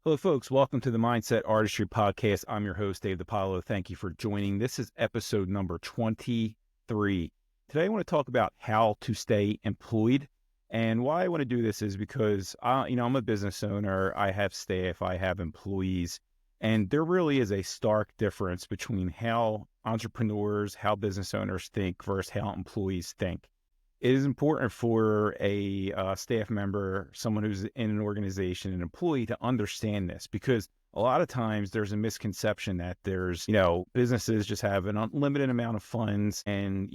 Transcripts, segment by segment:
Hello, folks. Welcome to the Mindset Artistry Podcast. I'm your host, DiPaolo. Thank you for joining. This is episode number 23. Today, I want to talk about how to stay employed. And why I want to do this is because, I'm a business owner. I have staff. I have employees. And there really is a stark difference between how entrepreneurs, how business owners think versus how employees think. It is important for a staff member, someone who's in an organization, an employee, to understand this, because a lot of times there's a misconception that businesses just have an unlimited amount of funds and,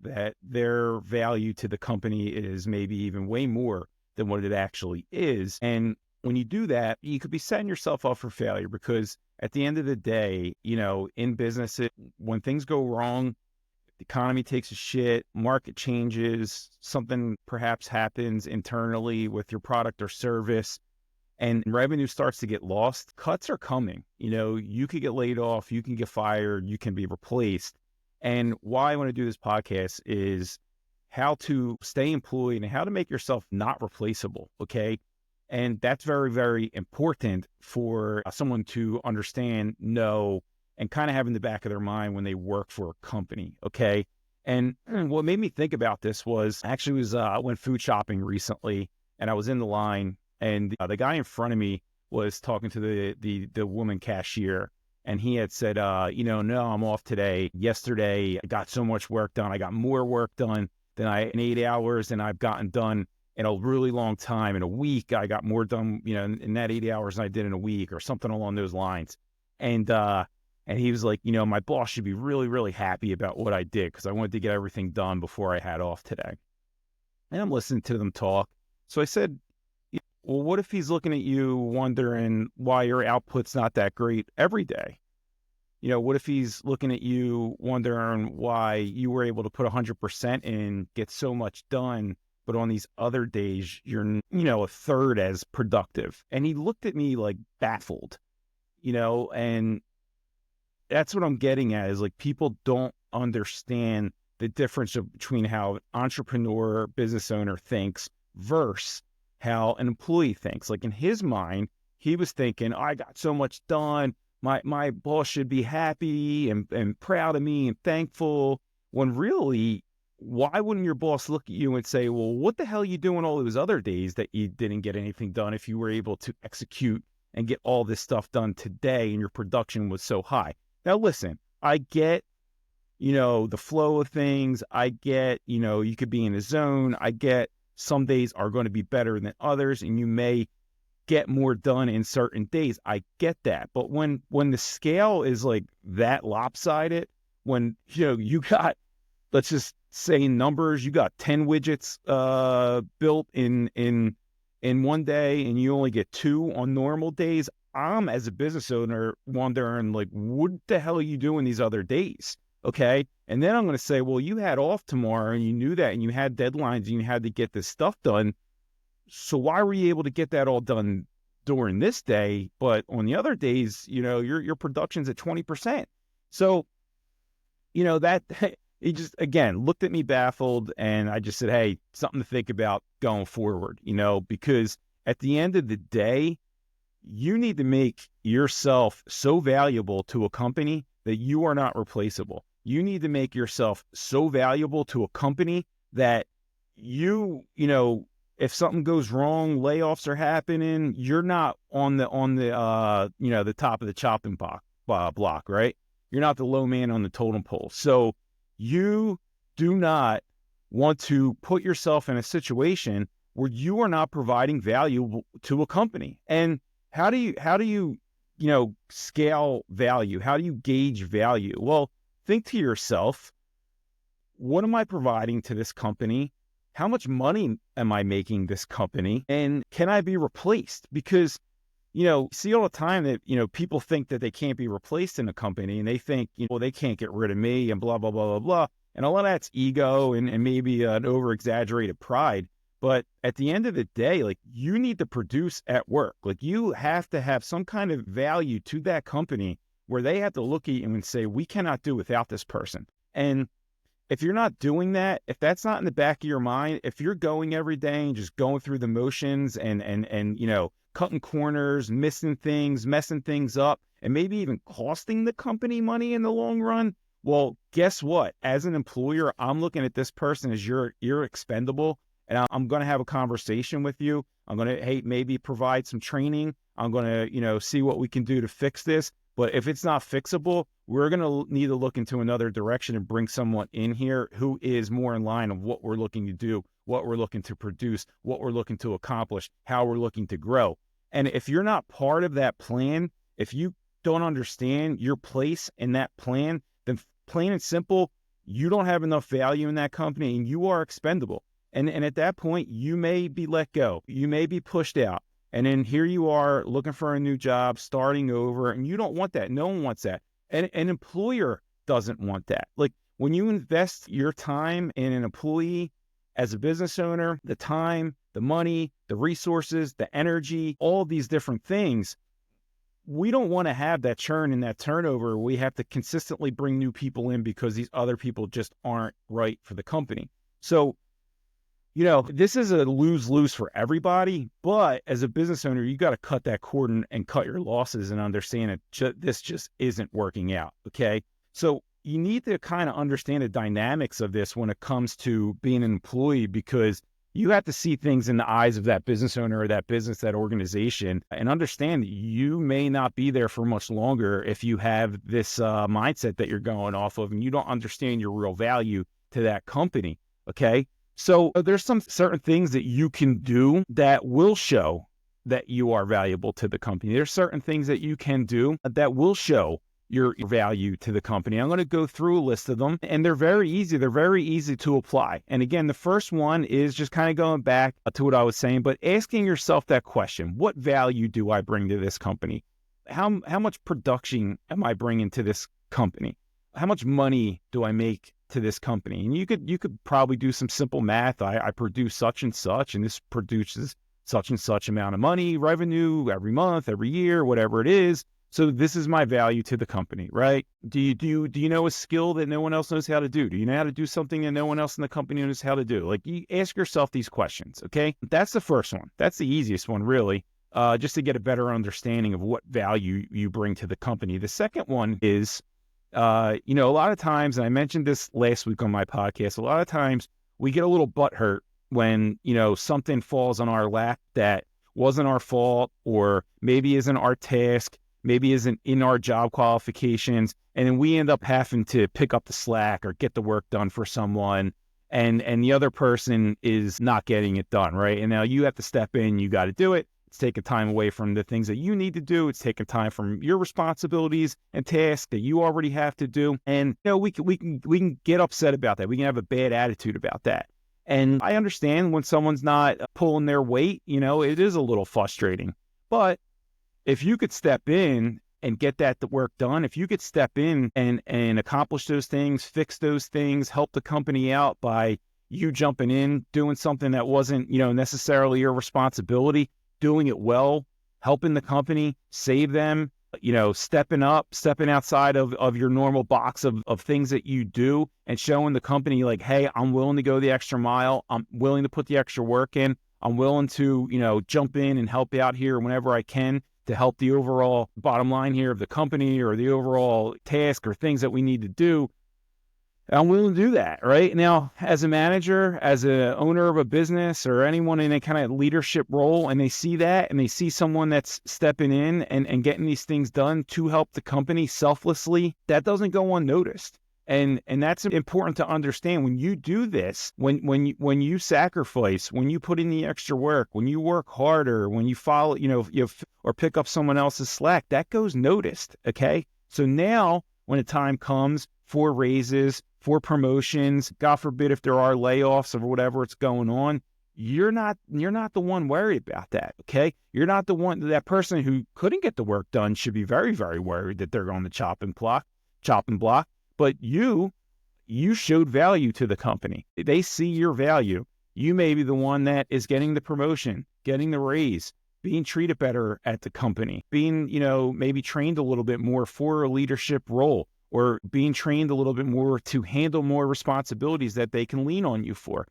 that their value to the company is maybe even way more than what it actually is. And when you do that, you could be setting yourself up for failure, because at the end of the day, in business, when things go wrong, the economy takes a shit, market changes, something perhaps happens internally with your product or service, and revenue starts to get lost, cuts are coming. You could get laid off, you can get fired, you can be replaced. And why I want to do this podcast is how to stay employed and how to make yourself not replaceable, okay? And that's very, very important for someone to understand, know, and kind of have in the back of their mind when they work for a company, okay? And what made me think about this was, I went food shopping recently, and I was in the line, and the guy in front of me was talking to the woman cashier, and he had said, no, I'm off today. Yesterday, I got so much work done. I got more work done in 8 hours than I've gotten done in a really long time. In a week, I got more done, in that 80 hours than I did in a week, or something along those lines. And he was like, my boss should be really, really happy about what I did, because I wanted to get everything done before I had off today. And I'm listening to them talk. So I said, well, what if he's looking at you wondering why your output's not that great every day? What if he's looking at you wondering why you were able to put 100% in, get so much done, but on these other days, you're, a third as productive? And he looked at me like baffled, and that's what I'm getting at, is like, people don't understand the difference between how an entrepreneur, business owner thinks versus how an employee thinks. Like, in his mind, he was thinking, I got so much done. My boss should be happy and proud of me and thankful. When really, why wouldn't your boss look at you and say, well, what the hell are you doing all those other days that you didn't get anything done if you were able to execute and get all this stuff done today and your production was so high? Now, listen, I get, the flow of things. I get, you could be in a zone. I get some days are going to be better than others, and you may get more done in certain days. I get that. But when the scale is like that lopsided, when, you got, let's just say numbers, you got 10 widgets built in one day, and you only get 2 on normal days, I'm, as a business owner, wondering, like, what the hell are you doing these other days? Okay. And then I'm going to say, well, you had off tomorrow and you knew that, and you had deadlines and you had to get this stuff done. So why were you able to get that all done during this day? But on the other days, your production's at 20%. So, that he just, again, looked at me baffled, and I just said, hey, something to think about going forward, because at the end of the day, you need to make yourself so valuable to a company that you are not replaceable. You need to make yourself so valuable to a company that if something goes wrong, layoffs are happening, you're not on the top of the chopping block, right? You're not the low man on the totem pole. So you do not want to put yourself in a situation where you are not providing value to a company. And how do you scale value? How do you gauge value? Well, think to yourself, what am I providing to this company? How much money am I making this company? And can I be replaced? Because, see all the time that, people think that they can't be replaced in a company, and they think, well, they can't get rid of me and blah, blah, blah, blah, blah. And a lot of that's ego and maybe an over-exaggerated pride. But at the end of the day, like, you need to produce at work. Like, you have to have some kind of value to that company where they have to look at you and say, we cannot do without this person. And if you're not doing that, if that's not in the back of your mind, if you're going every day and just going through the motions and cutting corners, missing things, messing things up, and maybe even costing the company money in the long run, well, guess what? As an employer, I'm looking at this person as you're expendable, and I'm going to have a conversation with you. I'm going to, hey, maybe provide some training. I'm going to, see what we can do to fix this. But if it's not fixable, we're going to need to look into another direction and bring someone in here who is more in line of what we're looking to do, what we're looking to produce, what we're looking to accomplish, how we're looking to grow. And if you're not part of that plan, if you don't understand your place in that plan, then plain and simple, you don't have enough value in that company and you are expendable. And at that point, you may be let go. You may be pushed out. And then here you are looking for a new job, starting over, and you don't want that. No one wants that. And an employer doesn't want that. Like when you invest your time in an employee as a business owner, the time, the money, the resources, the energy, all these different things, we don't want to have that churn and that turnover. We have to consistently bring new people in because these other people just aren't right for the company. So, this is a lose-lose for everybody, but as a business owner, you got to cut that cord and cut your losses and understand that this just isn't working out, okay? So you need to kind of understand the dynamics of this when it comes to being an employee, because you have to see things in the eyes of that business owner or that business, that organization, and understand that you may not be there for much longer if you have this mindset that you're going off of and you don't understand your real value to that company, okay? So there's some certain things that you can do that will show that you are valuable to the company. There's certain things that you can do that will show your value to the company. I'm going to go through a list of them, and they're very easy. They're very easy to apply. And again, the first one is just kind of going back to what I was saying, but asking yourself that question: what value do I bring to this company? How much production am I bringing to this company? How much money do I make to this company? And you could probably do some simple math. I produce such and such, and this produces such and such amount of money, revenue every month, every year, whatever it is. So this is my value to the company, right? Do you know a skill that no one else knows how to do? Do you know how to do something that no one else in the company knows how to do? Like, you ask yourself these questions, okay? That's the first one. That's the easiest one, really, just to get a better understanding of what value you bring to the company. The second one is, a lot of times, and I mentioned this last week on my podcast, a lot of times we get a little butthurt when, something falls on our lap that wasn't our fault, or maybe isn't our task, maybe isn't in our job qualifications, and then we end up having to pick up the slack or get the work done for someone, and the other person is not getting it done, right? And now you have to step in, you got to do it. It's taking time away from the things that you need to do. It's taking time from your responsibilities and tasks that you already have to do. And we can get upset about that. We can have a bad attitude about that. And I understand when someone's not pulling their weight, it is a little frustrating. But if you could step in and get that work done, if you could step in and accomplish those things, fix those things, help the company out by you jumping in, doing something that wasn't, necessarily your responsibility, doing it well, helping the company, save them, stepping outside of your normal box of things that you do, and showing the company like, hey, I'm willing to go the extra mile. I'm willing to put the extra work in. I'm willing to, jump in and help out here whenever I can to help the overall bottom line here of the company or the overall task or things that we need to do. I'm willing to do that, right? Now, as a manager, as an owner of a business, or anyone in a kind of leadership role, and they see that, and they see someone that's stepping in and getting these things done to help the company selflessly, that doesn't go unnoticed. And that's important to understand. When you do this, when you sacrifice, when you put in the extra work, when you work harder, when you follow, or pick up someone else's slack, that goes noticed, okay? So now, when the time comes for raises, for promotions, God forbid if there are layoffs or whatever it's going on, you're not the one worried about that, okay? You're not the one. That person who couldn't get the work done should be very, very worried that they're on the chopping block. But you showed value to the company. They see your value. You may be the one that is getting the promotion, getting the raise, being treated better at the company, being, maybe trained a little bit more for a leadership role, or being trained a little bit more to handle more responsibilities that they can lean on you for.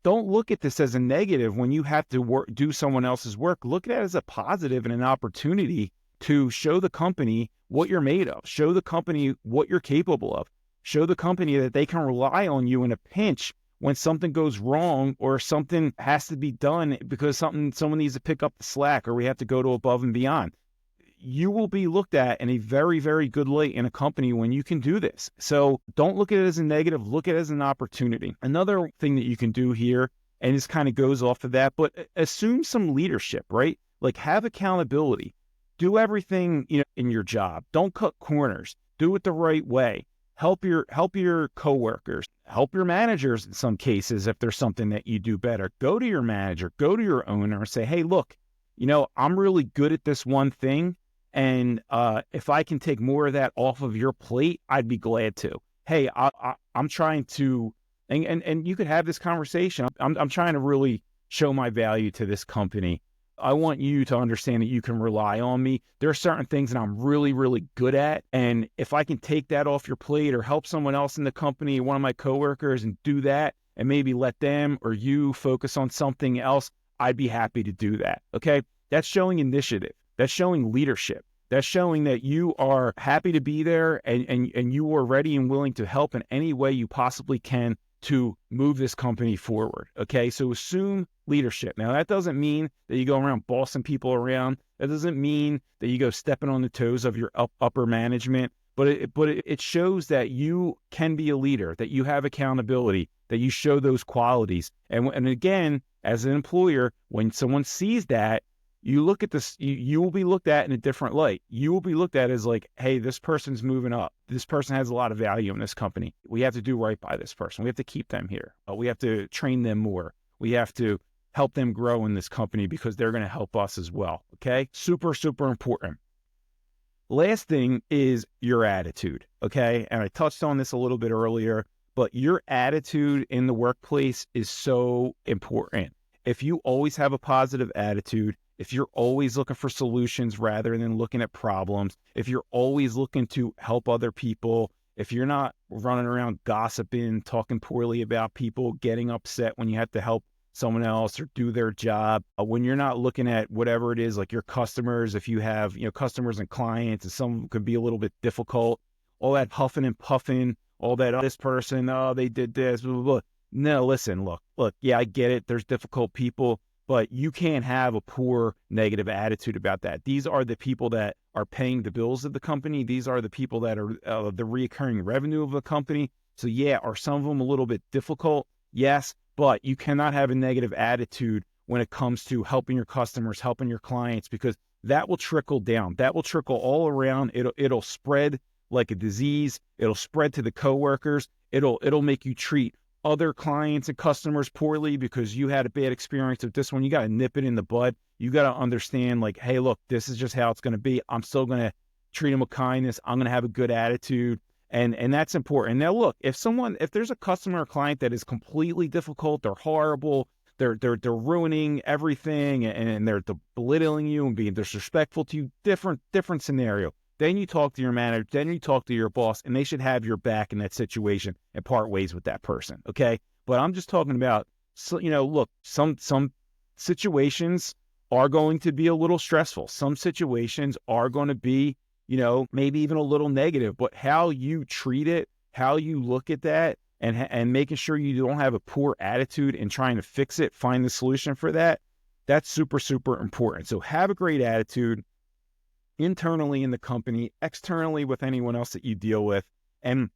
don't look at this as a negative when you have to do someone else's work. Look at it as a positive and an opportunity to show the company what you're made of, show the company what you're capable of, show the company that they can rely on you in a pinch when something goes wrong or something has to be done because someone needs to pick up the slack or we have to go to above and beyond. You will be looked at in a very, very good light in a company when you can do this. So don't look at it as a negative, look at it as an opportunity. Another thing that you can do here, and this kind of goes off of that, but assume some leadership, right? Like have accountability. Do everything, in your job. Don't cut corners. Do it the right way. Help your coworkers, help your managers in some cases if there's something that you do better. Go to your manager, go to your owner and say, hey, look, I'm really good at this one thing. And if I can take more of that off of your plate, I'd be glad to. Hey, I'm trying to, and you could have this conversation. I'm trying to really show my value to this company. I want you to understand that you can rely on me. There are certain things that I'm really, really good at. And if I can take that off your plate or help someone else in the company, one of my coworkers, and do that and maybe let them or you focus on something else, I'd be happy to do that. Okay. That's showing initiative. That's showing leadership. That's showing that you are happy to be there and you are ready and willing to help in any way you possibly can to move this company forward. Okay, so assume leadership. Now, that doesn't mean that you go around bossing people around. That doesn't mean that you go stepping on the toes of your upper management, but it shows that you can be a leader, that you have accountability, that you show those qualities. And again, as an employer, when someone sees that, you look at this, you will be looked at in a different light. You will be looked at as like, hey, this person's moving up. This person has a lot of value in this company. We have to do right by this person. We have to keep them here. We have to train them more. We have to help them grow in this company because they're going to help us as well. Okay. Super, super important. Last thing is your attitude. Okay. And I touched on this a little bit earlier, but your attitude in the workplace is so important. If you always have a positive attitude, if you're always looking for solutions rather than looking at problems, if you're always looking to help other people, if you're not running around gossiping, talking poorly about people, getting upset when you have to help someone else or do their job, when you're not looking at whatever it is, like your customers, if you have, customers and clients, and some could be a little bit difficult, all that huffing and puffing, all that, this person, they did this, blah, blah, blah. No, listen, look, yeah, I get it. There's difficult people, but you can't have a poor negative attitude about that. These are the people that are paying the bills of the company. These are the people that are the recurring revenue of the company. So yeah, are some of them a little bit difficult? Yes, but you cannot have a negative attitude when it comes to helping your customers, helping your clients, because that will trickle down. That will trickle all around. It'll spread like a disease. It'll spread to the coworkers. It'll make you treat other clients and customers poorly because you had a bad experience with this one. You got to nip it in the bud. You got to understand, like, hey, look, this is just how it's going to be. I'm still going to treat them with kindness. I'm going to have a good attitude. And that's important. Now, look, if there's a customer or client that is completely difficult, they're horrible, they're ruining everything, and they're belittling you and being disrespectful to you, different scenario. Then you talk to your manager, then you talk to your boss, and they should have your back in that situation and part ways with that person, okay? But I'm just talking about, look, some situations are going to be a little stressful. Some situations are going to be, maybe even a little negative, but how you treat it, how you look at that, and making sure you don't have a poor attitude and trying to fix it, find the solution for that, that's super, super important. So have a great attitude internally in the company, externally with anyone else that you deal with, and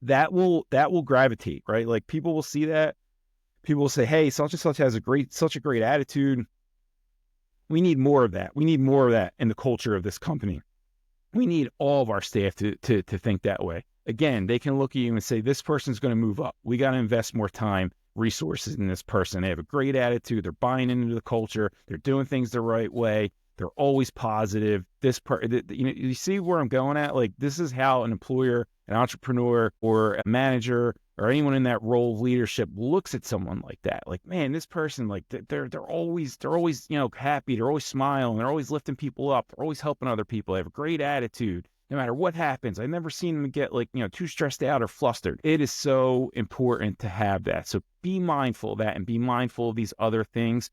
that will gravitate, right? Like people will see that. People will say, hey, such and such has such a great attitude. We need more of that. We need more of that in the culture of this company. We need all of our staff to think that way. Again, they can look at you and say, this person's going to move up. We got to invest more time, resources in this person. They have a great attitude. They're buying into the culture. They're doing things the right way. They're always positive. You see where I'm going at? Like, this is how an employer, an entrepreneur, or a manager, or anyone in that role of leadership looks at someone like that. Like, man, this person, like, they're always, happy. They're always smiling. They're always lifting people up. They're always helping other people. They have a great attitude. no matter what happens. I've never seen them get too stressed out or flustered. It is so important to have that. So be mindful of that and be mindful of these other things.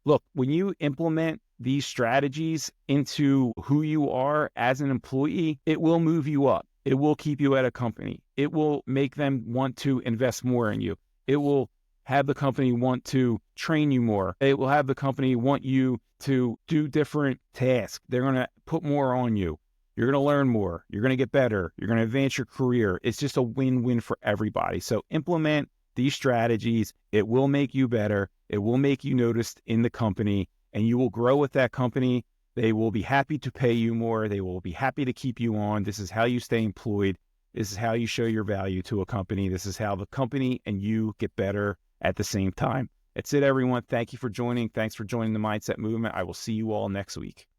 Look, when you implement these strategies into who you are as an employee, it will move you up. It will keep you at a company. It will make them want to invest more in you. It will have the company want to train you more. It will have the company want you to do different tasks. They're going to put more on you. You're going to learn more. You're going to get better. You're going to advance your career. It's just a win-win for everybody. So implement these strategies. It will make you better. It will make you noticed in the company, and you will grow with that company. They will be happy to pay you more. They will be happy to keep you on. This is how you stay employed. This is how you show your value to a company. This is how the company and you get better at the same time. That's it, everyone. Thank you for joining. Thanks for joining the Mindset Movement. I will see you all next week.